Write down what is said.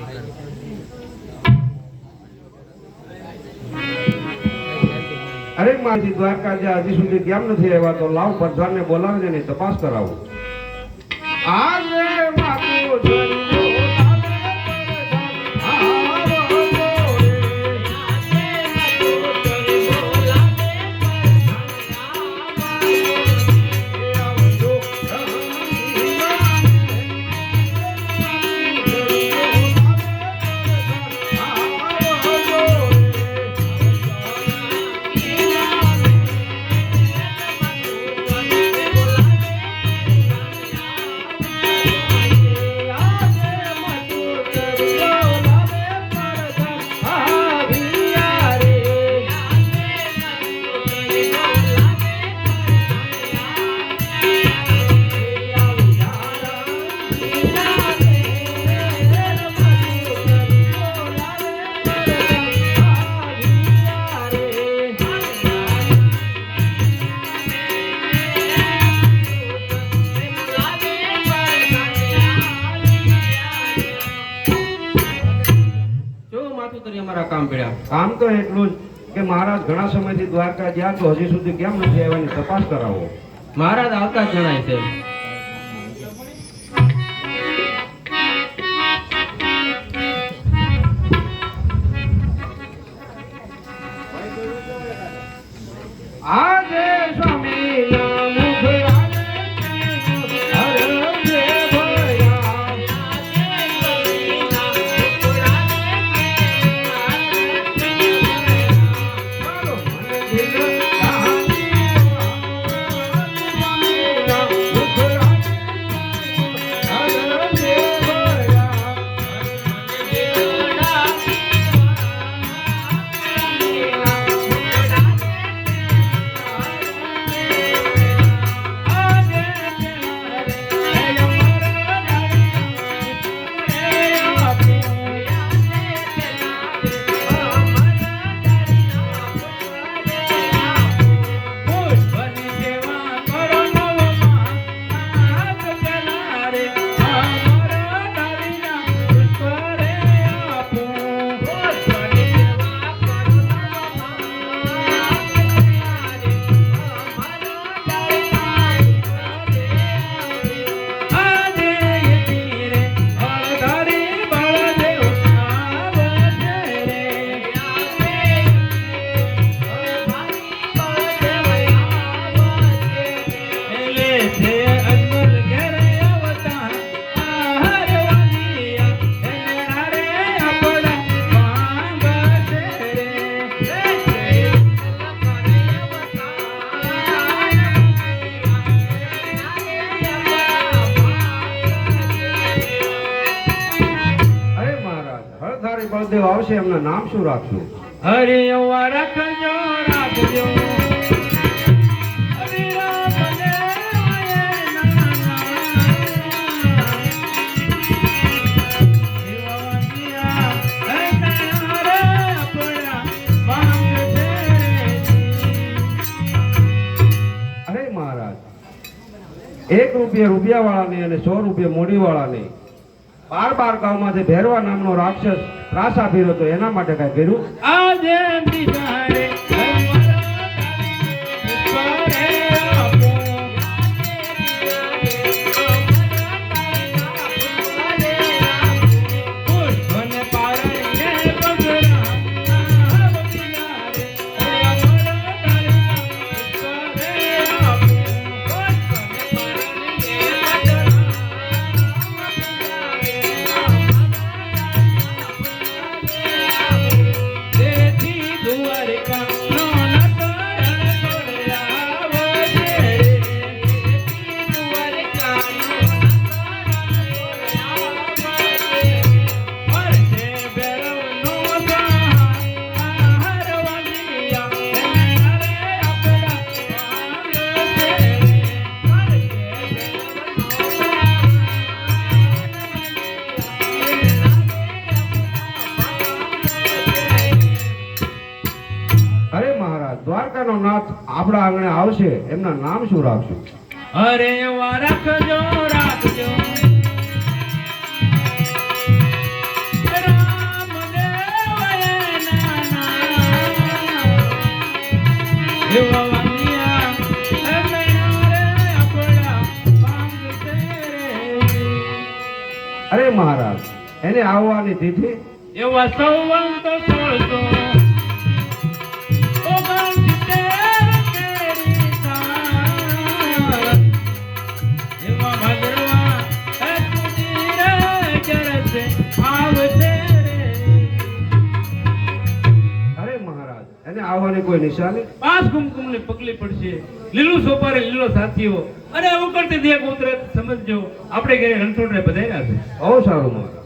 અરે માજી દ્વારકા જ્યાં હજી સુધી કેમ નથી આવ્યા તો લાવ પ્રધાનને બોલાવીને એની તપાસ કરાવો. આજે માતું કામ તો એટલું જ કે મહારાજ ઘણા સમયથી દ્વારકા ગયા તો હજી સુધી કેમ નથી આવ્યાની તપાસ કરાવો. મહારાજ આવતા જ જણાય છે. આજે સ્વામી બળદેવ આવશે એમના નામ શું રાખશું? હરે એવા રાખજો રાખજો ₹1 વાળાને અને ₹100 મોડી વાળાને 12 ગામમાં જે ભેરવા નામનો રાક્ષસ ત્રાસા ફેર્યો હતો એના માટે કઈ કર્યું? આજે દ્વારકાનો નાથ આપણા આંગણે આવશે એમના નામ શું રાખશું? અરે એવા રાખજો રાખજો અરે મહારાજ એને આવવાની તિથિ એવા સંવંત 1669 કેરી સાલ. એવા ભાદરવા સુધીરે ચરસે આવશે રે. અરે મહારાજ એને આવવાની કોઈ નિશાની પાંચ કુમકુમની પગલી પડશે, લીલું સોપારી લીલો સાથીઓ, અને ઉકળતી દેખ ઉતરે સમજજો આપણે ઘરે રણછોડને બધાયરા છે. બહુ સારું મહારાજ.